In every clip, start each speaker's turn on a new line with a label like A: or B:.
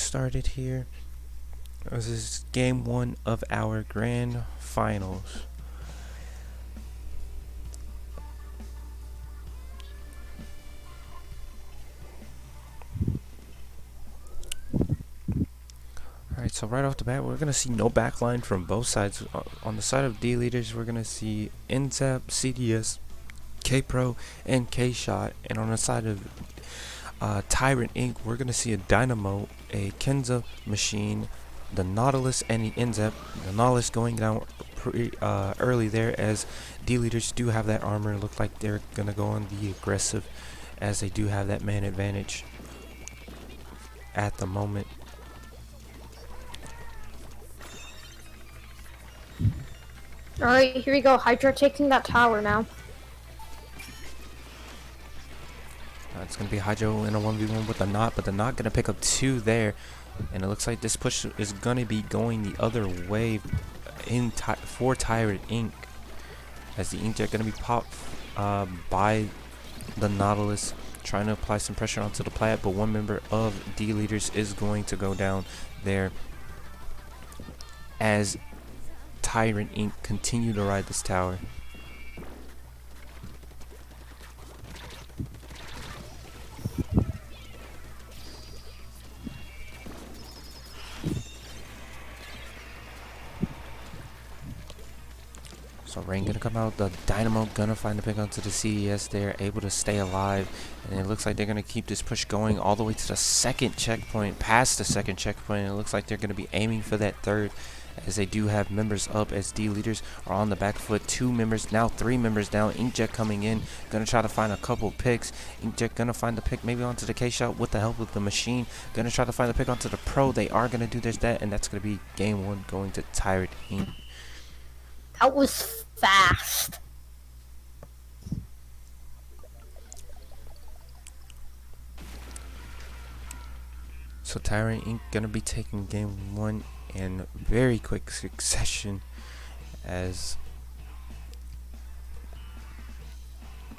A: started here. This is game 1 of our grand finals. Alright, so right off the bat, we're going to see no backline from both sides. On the side of D leaders, we're going to see NZAP, CDS, K-Pro, and K-Shot. And on the side of Tyrant Inc., we're going to see a Dynamo, a Kenza Machine, the Nautilus, and the NZAP. The Nautilus going down pretty early there, as D leaders do have that armor. Look like they're going to go on the aggressive, as they do have that man advantage at the moment.
B: Alright, here we go. Hydra taking that tower now.
A: It's going to be Hydro in a 1v1 with the Knot, but the Knot going to pick up 2 there. And it looks like this push is going to be going the other way for Tyrant Inc. As the Inkjet going to be popped by the Nautilus, trying to apply some pressure onto the plat, but one member of D leaders is going to go down there as Tyrant Inc. continue to ride this tower. So Rain gonna come out, the Dynamo gonna find the pick onto the CDS there, able to stay alive, and it looks like they're gonna keep this push going all the way to the second checkpoint, past the second checkpoint, and it looks like they're gonna be aiming for that third, as they do have members up, as D leaders are on the back foot. 2 members, now 3 members down. Inkjet coming in, gonna try to find a couple picks. Inkjet gonna find the pick maybe onto the K-Shot with the help of the Machine, gonna try to find the pick onto the Pro. They are gonna do this, that, and that's gonna be game 1 going to Tyrant Inc.
B: That was fast.
A: So Tyrant Inc. gonna be taking game 1 in very quick succession, as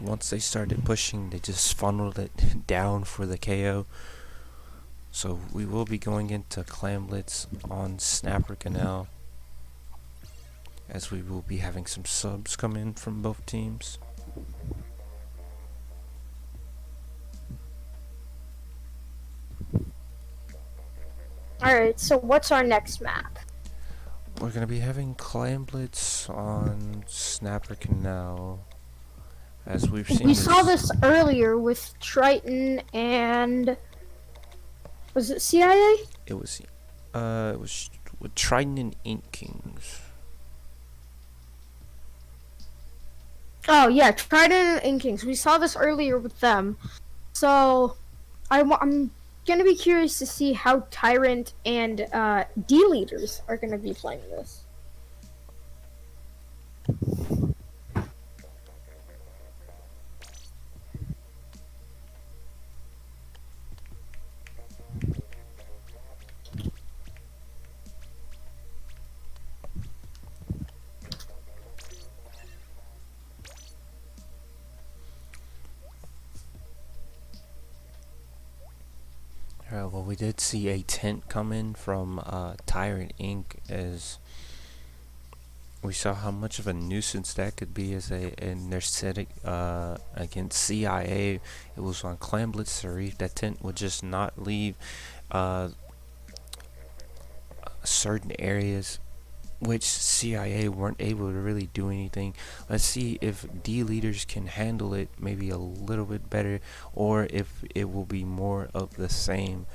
A: once they started pushing, they just funneled it down for the KO. So we will be going into Clam Blitz on Snapper Canal, as we will be having some subs come in from both teams.
B: Alright, so what's our next map?
A: We're gonna be having Clam Blitz on Snapper Canal, as we've seen.
B: We saw this earlier with Triton and was it CIA?
A: It was with Trident and Ink Kings.
B: Oh yeah, Trident and Inkings. We saw this earlier with them. So I'm gonna be curious to see how Tyrant and D leaders are gonna be playing this.
A: Well, we did see a tent come in from Tyrant Inc. as we saw how much of a nuisance that could be as in their set against CIA. It was on Clam Blitz Sarif. That tent would just not leave certain areas, which CIA weren't able to really do anything. Let's see if D leaders can handle it maybe a little bit better, or if it will be more of the same.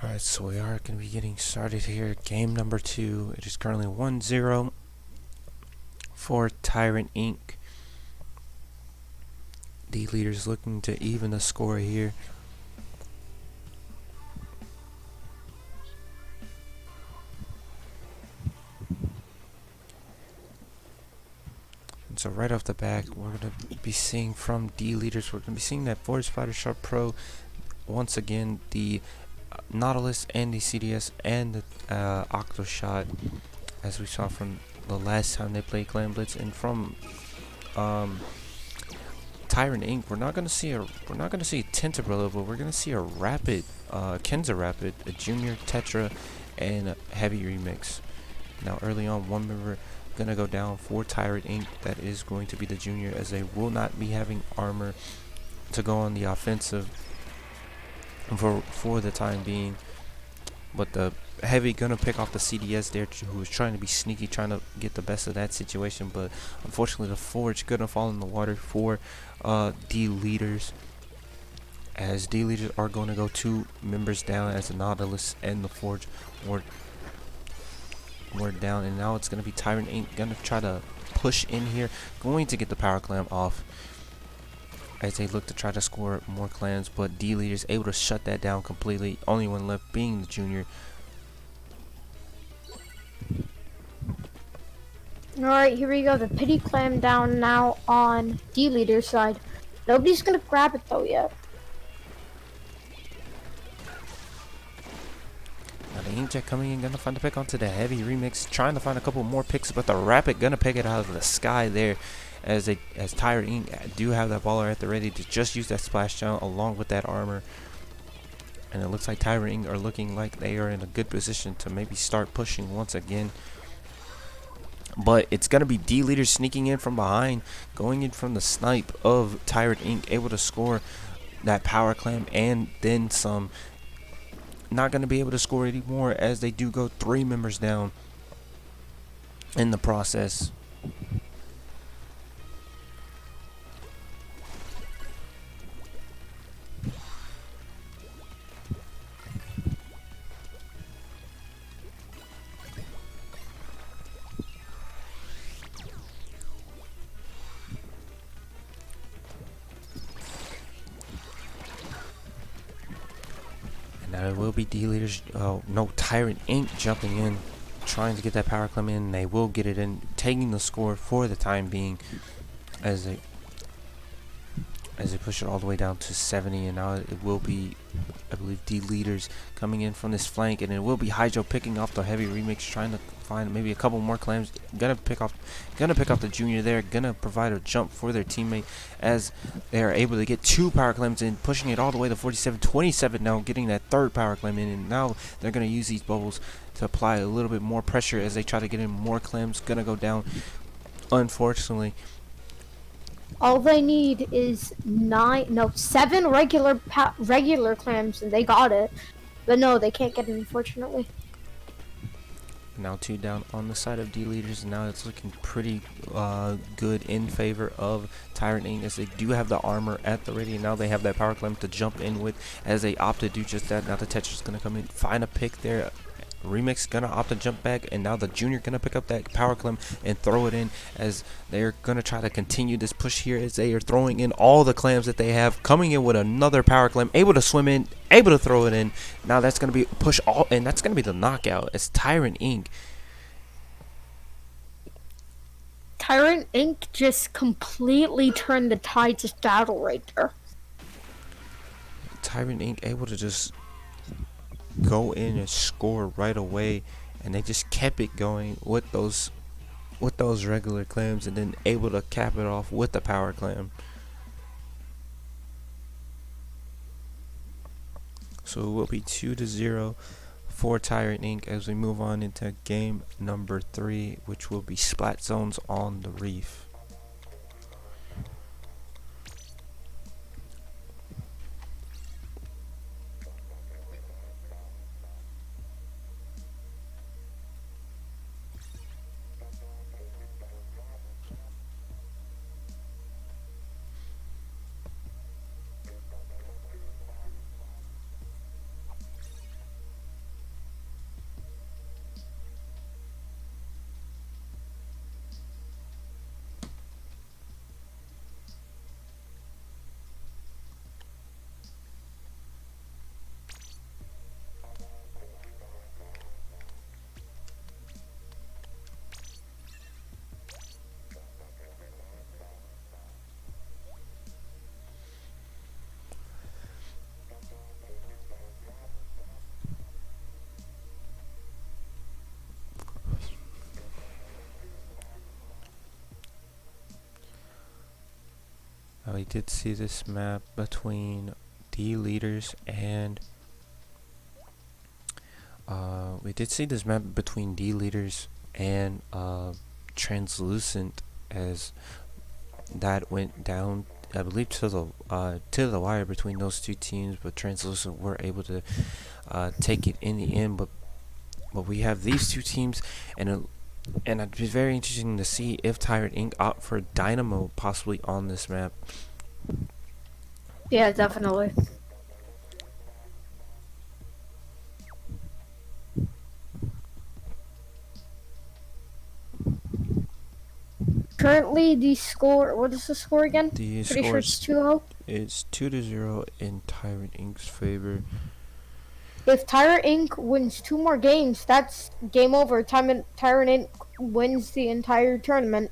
A: Alright, so we are going to be getting started here. Game number 2. It is currently 1-0 for Tyrant Inc. The leaders looking to even the score here. And so right off the bat, we're going to be seeing from D leaders, we're going to be seeing that Forest Fighter Sharp Pro once again, the Nautilus and the CDS and the Octoshot, as we saw from the last time they played Clan Blitz. And from Tyrant Inc., we're not gonna see a Tinkerbell, but we're gonna see a Rapid, Kenza Rapid, a Junior Tetra, and a Heavy Remix. Now early on, one member gonna go down for Tyrant Inc. That is going to be the Junior, as they will not be having armor to go on the offensive for the time being. But the Heavy gonna pick off the CDS there, who was trying to be sneaky, trying to get the best of that situation. But unfortunately, the Forge gonna fall in the water for D leaders, as D leaders are going to go 2 members down, as the Nautilus and the Forge were down. And now it's gonna be Tyrant Inc. gonna try to push in here, going to get the power clam off, as they look to try to score more clams, but D leaders able to shut that down completely. Only one left being the Junior.
B: Alright, here we go. The pity clam down now on D leader's side. Nobody's gonna grab it though yet.
A: Now the Inkjet coming in, gonna find a pick onto the Heavy Remix, trying to find a couple more picks, but the Rapid gonna pick it out of the sky there, as Tyrant Inc. do have that baller at the ready to just use that splash down along with that armor. And it looks like Tyrant Inc. are looking like they are in a good position to maybe start pushing once again. But it's going to be D leaders sneaking in from behind, going in from the snipe of Tyrant Inc. able to score that power clam and then some. Not going to be able to score anymore, as they do go 3 members down in the process. Now it will be D leaders, no, Tyrant Inc. jumping in, trying to get that power clam in. They will get it in, taking the score for the time being, as they push it all the way down to 70. And now it will be, I believe, D leaders coming in from this flank, and it will be Hydro picking off the Heavy Remix, trying to find maybe a couple more clams. Gonna pick off the Junior there, gonna provide a jump for their teammate, as they are able to get 2 power clams in, pushing it all the way to 47-27 now, getting that 3rd power clam in. And now they're gonna use these bubbles to apply a little bit more pressure as they try to get in more clams. Gonna go down, unfortunately.
B: All they need is 7 regular clams, and they got it. But no, they can't get it, unfortunately.
A: Now 2 down on the side of D leaders, and now it's looking pretty good in favor of Tyrant Inc., as they do have the armor at the ready, and now they have that power clam to jump in with, as they opt to do just that. Now the Tetra's gonna come in, find a pick there. Remix gonna opt to jump back, and now the Junior gonna pick up that power clam and throw it in, as they're gonna try to continue this push here, as they are throwing in all the clams that they have, coming in with another power clam, able to swim in, able to throw it in. Now that's gonna be push all, and that's gonna be the knockout, as Tyrant Inc.
B: just completely turned the tides of battle right there.
A: Tyrant Inc. able to just go in and score right away, and they just kept it going with those regular clams, and then able to cap it off with the power clam. So it will be 2-0 for Tyrant Inc. as we move on into game number 3, which will be Splat Zones on the Reef. We did see this map between D leaders and translucent, as that went down, I believe, to the wire between those two teams, but translucent were able to take it in the end. But we have these two teams, and it'd be very interesting to see if Tyrant Inc. opt for Dynamo possibly on this map.
B: Yeah, definitely. Currently, the score. What is the score again?
A: The
B: Pretty
A: score
B: sure it's 2-0.
A: is 2-0 in Tyrant Inc.'s favor.
B: If Tyrant Inc. wins 2 more games, that's game over. Tyrant Inc. wins the entire tournament.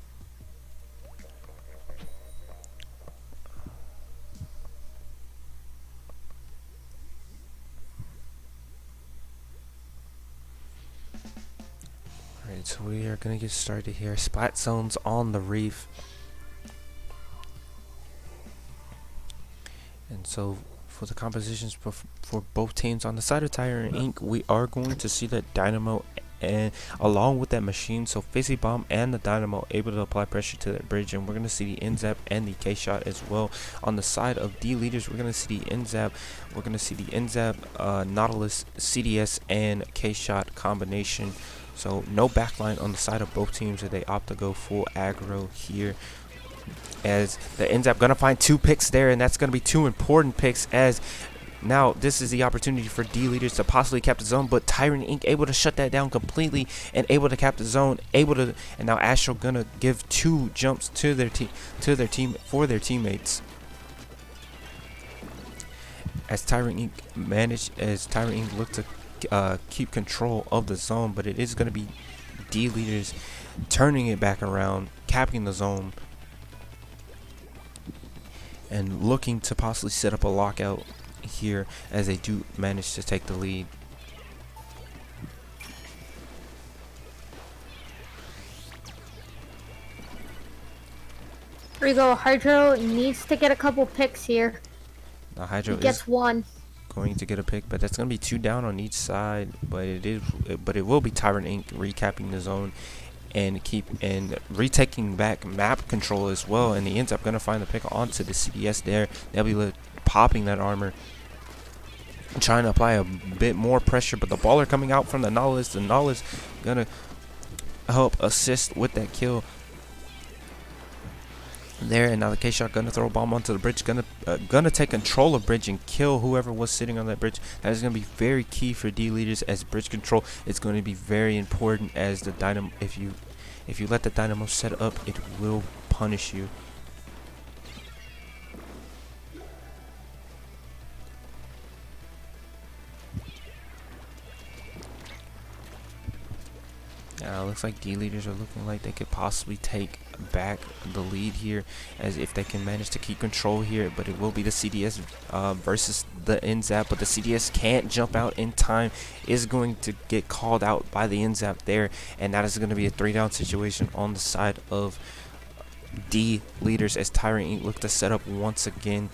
A: Alright, so we are gonna get started here. Splat zones on the reef. And so for the compositions for both teams, on the side of Tyrant Inc., we are going to see that Dynamo, and along with that machine, so Fizzy Bomb and the Dynamo able to apply pressure to that bridge, and we're going to see the NZAP and the K-Shot as well. On the side of D leaders, we're going to see the NZAP, Nautilus, CDS, and K-Shot combination. So no backline on the side of both teams, as they opt to go full aggro here, as the NZAP gonna find 2 picks there, and that's gonna be 2 important picks, as now this is the opportunity for D leaders to possibly cap the zone, but Tyrant Inc. able to shut that down completely and able to cap the zone, and now Astro gonna give 2 jumps to their teammates, as Tyrant Inc. look to keep control of the zone, but it is gonna be D leaders turning it back around, capping the zone, and looking to possibly set up a lockout here, as they do manage to take the lead.
B: Here we go. Hydro needs to get a couple picks here.
A: Now Hydro
B: gets 1.
A: Going to get a pick, but that's going to be 2 down on each side. But it will be Tyrant Inc. recapping the zone and retaking back map control as well, and he ends up going to find the pick onto the CDS there. They'll be popping that armor, trying to apply a bit more pressure, but the baller coming out from the Nautilus. The Nautilus gonna help assist with that kill there, and now the K-Shot gonna throw a bomb onto the bridge, gonna take control of bridge and kill whoever was sitting on that bridge. That is gonna be very key for D leaders, as bridge control is going to be very important, as the Dynamo, if you let the Dynamo set up, it will punish you. Looks like D leaders are looking like they could possibly take back the lead here, as if they can manage to keep control here, but it will be the CDS versus the NZAP, but the CDS can't jump out in time, is going to get called out by the NZAP there, and that is going to be a 3-down situation on the side of D leaders, as Tyrant Inc. look to set up once again.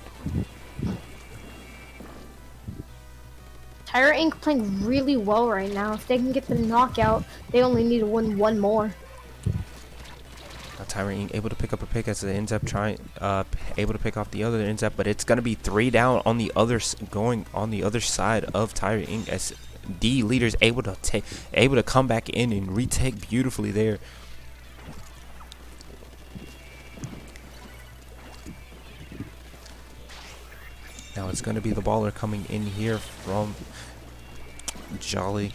B: Tyrant Inc. playing really well right now. If they can get the knockout, they only need to win 1 more.
A: Tyrant Inc. able to pick up a pick, as the NZAP able to pick off the other NZAP, but it's gonna be 3 down on the other side of Tyrant Inc. as D leaders able to come back in and retake beautifully there. Now it's gonna be the baller coming in here from Jolly,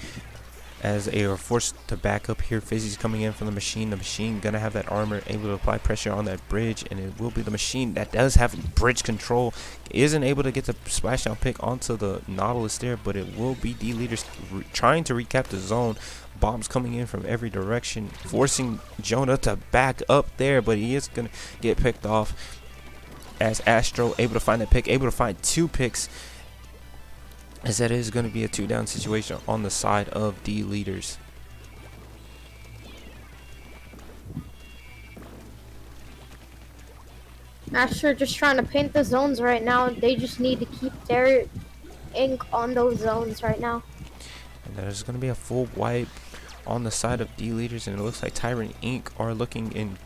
A: as they are forced to back up here. Fizzy's coming in from the machine. The machine gonna have that armor, able to apply pressure on that bridge, and it will be the machine that does have bridge control. Isn't able to get the splashdown pick onto the Nautilus there, but it will be D leaders trying to recap the zone. Bombs coming in from every direction, forcing Jonah to back up there, but he is gonna get picked off, as Astro able to find that pick, able to find 2 picks, as that is going to be a 2-down situation on the side of D leaders.
B: Master just trying to paint the zones right now. They just need to keep their ink on those zones right now.
A: And there's going to be a full wipe on the side of D leaders, and it looks like Tyrant Inc. are looking in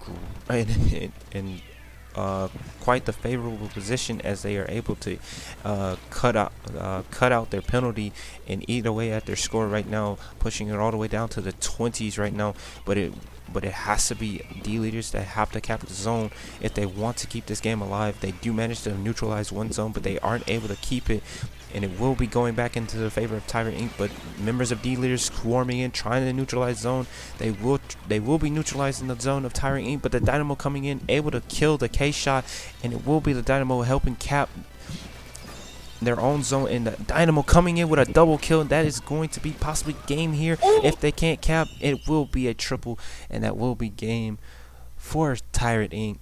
A: quite the favorable position as they are able to cut out their penalty and eat away at their score right now, pushing it all the way down to the 20s right now. But it has to be D leaders that have to cap the zone if they want to keep this game alive. They do manage to neutralize one zone, but they aren't able to keep it, and it will be going back into the favor of Tyrant Inc. But members of D leaders swarming in, trying to neutralize zone. They will be neutralizing the zone of Tyrant Inc. But the Dynamo coming in, able to kill the K shot, and it will be the Dynamo helping cap their own zone, and the Dynamo coming in with a double kill. That is going to be possibly game here. If they can't cap, it will be a triple, and that will be game for Tyrant Inc.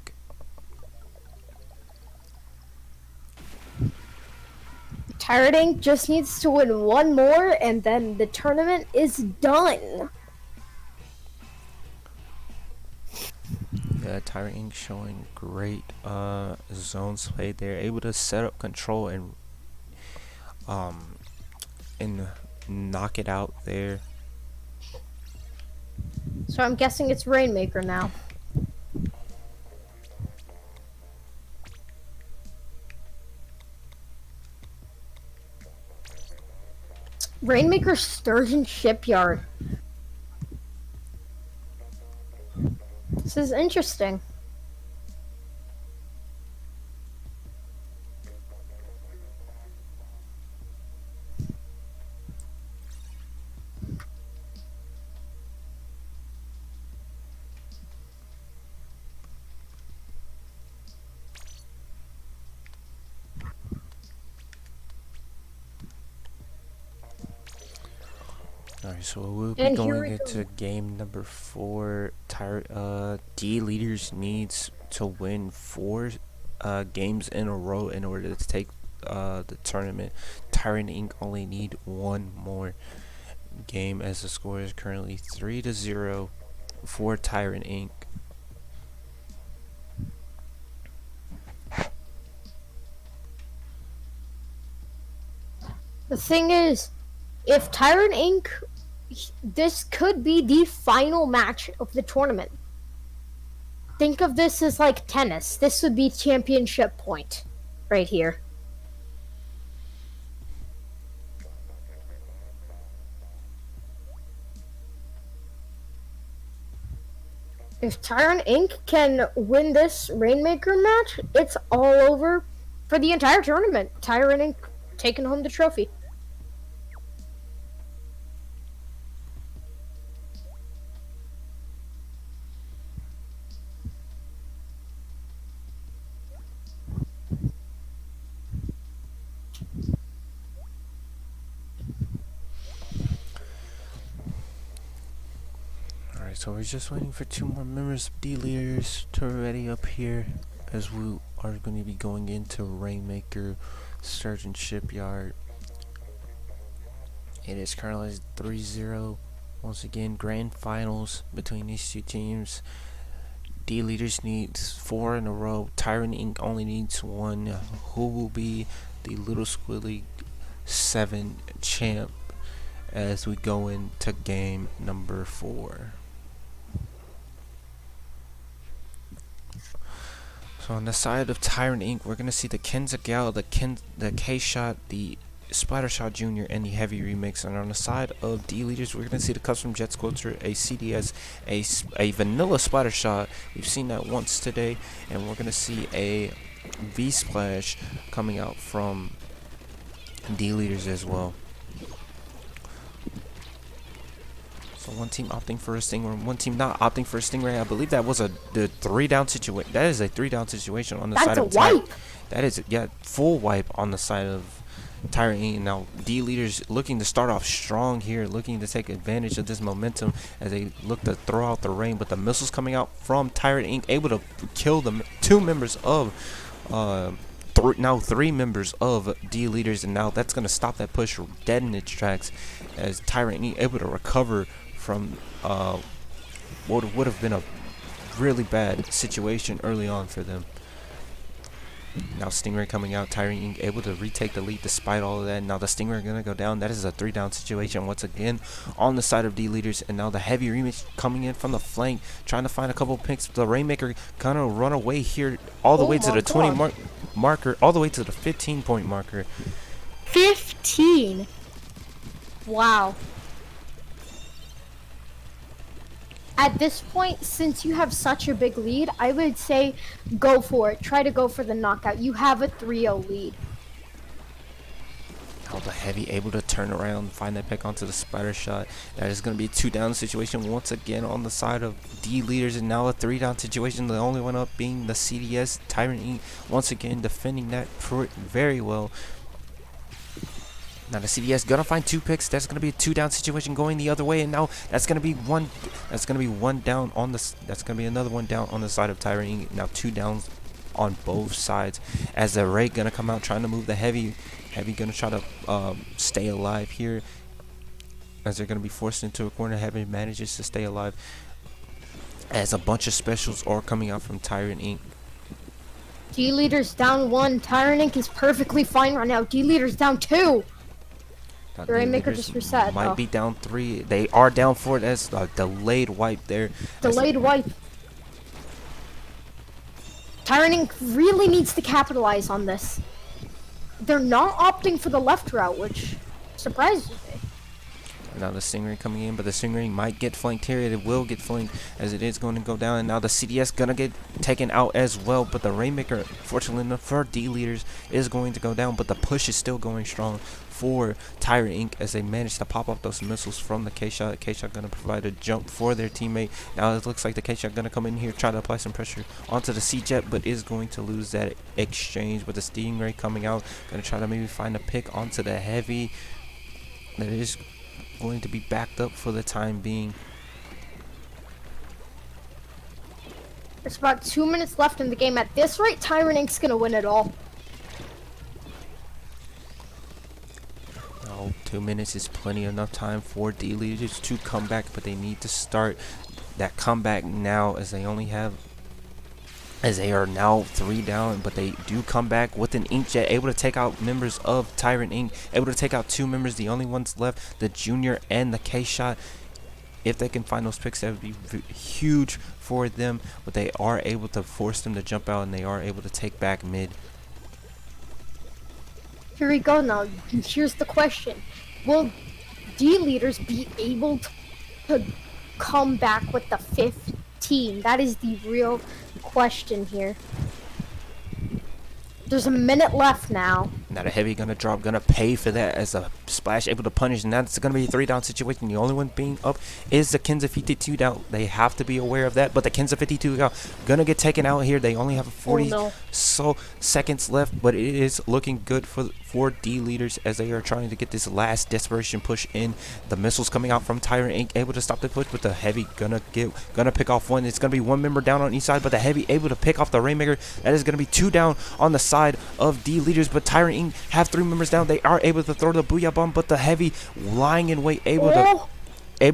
B: Tyrant Inc. just needs to win one more, and then the tournament is done.
A: Yeah, Tyrant Inc. showing great zones played. They're able to set up control and knock it out there.
B: So I'm guessing it's Rainmaker now. Rainmaker Sturgeon Shipyard. This is interesting.
A: Alright, so we'll be going into game number 4. D leaders needs to win 4 games in a row in order to take the tournament. Tyrant Inc. only need one more game, as the score is currently 3-0 for Tyrant Inc.
B: The thing is, if Tyrant Inc., this could be the final match of the tournament. Think of this as like tennis. This would be championship point right here. If Tyrant Inc. can win this Rainmaker match, it's all over for the entire tournament. Tyrant Inc. taking home the trophy.
A: Alright, so we're just waiting for 2 more members of D leaders to ready up here, as we are going to be going into Rainmaker Sturgeon Shipyard. It is currently 3-0. Once again, grand finals between these two teams. D leaders needs 4 in a row. Tyrant Inc. only needs 1. Who will be the Little Squilly 7 champ as we go into game number 4? So on the side of Tyrant Inc., we're gonna see the Kenzagal, the K-Shot, the Splattershot Jr., and the Heavy Remix. And on the side of D leaders, we're gonna see the Custom Jet Sculpture, a CDS, a Vanilla Splattershot. We've seen that once today, and we're gonna see a V Splash coming out from D leaders as well. So one team opting for a Stingray, one team not opting for a Stingray. I believe that was the 3-down situation. That is a 3-down situation on the side of Tyrant. That is, yeah, full wipe on the side of Tyrant Inc. Now D leaders looking to start off strong here, looking to take advantage of this momentum as they look to throw out the rain. But the missiles coming out from Tyrant Inc. able to kill the 2 members of now 3 members of D leaders, and now that's gonna stop that push dead in its tracks as Tyrant Inc. able to recover from what would have been a really bad situation early on for them. Now Stingray coming out, Tyrant Inc. able to retake the lead despite all of that. Now the Stingray gonna go down. That is a 3-down situation once again on the side of D leaders. And now the heavy remix coming in from the flank, trying to find a couple picks. The Rainmaker gonna run away here all the way to the 20 marker, all the way to the 15-point marker.
B: 15. Wow. At this point, since you have such a big lead, I would say go for it. Try to go for the knockout. You have a 3-0 lead.
A: Now the heavy able to turn around, find that pick onto the spider shot. That is going to be a 2-down situation once again on the side of D leaders, and now a 3-down situation. The only one up being the CDS Tyrant Inc. Once again defending that very well. Now the CDS gonna find 2 picks. That's gonna be a 2-down situation going the other way, and now that's gonna be one. That's gonna be one down on the. That's gonna be another one down on the side of Tyrant Inc. Now 2 downs on both sides. As the Ray gonna come out trying to move the heavy. Heavy gonna try to stay alive here. As they're gonna be forced into a corner, Heavy manages to stay alive. As a bunch of specials are coming out from Tyrant Inc.
B: D leaders down 1. Tyrant Inc. is perfectly fine right now. D leaders down 2. The Rainmaker just reset.
A: Might be down 3. They are down 4. That's a delayed wipe there.
B: Delayed wipe. Tyrant Inc. really needs to capitalize on this. They're not opting for the left route, which surprises me.
A: Now the Stingray coming in, but the Stingray might get flanked here. It will get flanked as it is going to go down. And now the CDS gonna get taken out as well. But the Rainmaker, fortunately enough for D leaders, is going to go down. But the push is still going strong for Tyrant Inc. as they manage to pop off those missiles from the K-Shot. K-Shot gonna provide a jump for their teammate. Now it looks like the K-Shot gonna come in here, try to apply some pressure onto the C-Jet, but is going to lose that exchange. With the Stingray coming out, gonna try to maybe find a pick onto the Heavy. That is going to be backed up for the time being.
B: There's about 2 minutes left in the game. At this rate, Tyrant Inc.'s gonna win it all.
A: Oh, 2 minutes is plenty enough time for D leaders to come back, but they need to start that comeback now, as they only have, as they are now 3 down, but they do come back with an Inkjet, able to take out members of Tyrant Inc., able to take out 2 members, the only ones left, the Junior and the K-Shot. If they can find those picks, that would be huge for them, but they are able to force them to jump out, and they are able to take back mid.
B: Here we go now. Here's the question. Will D leaders be able to come back with the 15? That is the real question here. There's a minute left now.
A: Now the Heavy gonna drop, gonna pay for that as a splash, able to punish. And now it's gonna be a 3-down situation. The only one being up is the Kenza 52 down. They have to be aware of that. But the Kenza 52 down gonna get taken out here. They only have 40 so seconds left, but it is looking good for D leaders as they are trying to get this last desperation push in. The missiles coming out from Tyrant Inc. able to stop the push, but the Heavy gonna pick off one. It's gonna be 1 member down on each side, but the Heavy able to pick off the Rainmaker. That is gonna be 2 down on the side of D leaders, but Tyrant Inc. have 3 members down. They are able to throw the Booyah Bomb, but the Heavy lying in wait, able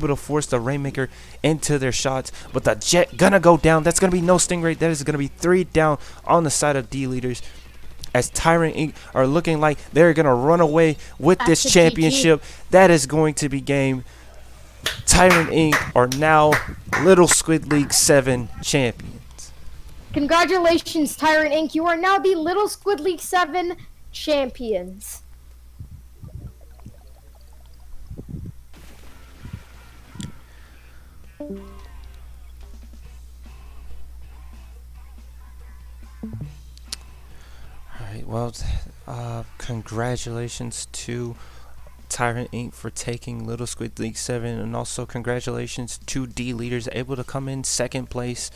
A: to force the Rainmaker into their shots. But the Jet gonna go down. That's gonna be no Stingray. That is gonna be 3 down on the side of D leaders, as Tyrant Inc. are looking like they're gonna run away with this championship. That is going to be game. Tyrant Inc. are now Little Squid League 7 champions.
B: Congratulations, Tyrant Inc. You are now the Little Squid League 7 champions.
A: Alright, well, congratulations to Tyrant Inc. for taking Little Squid League 7, and also congratulations to D leaders, able to come in 2nd place.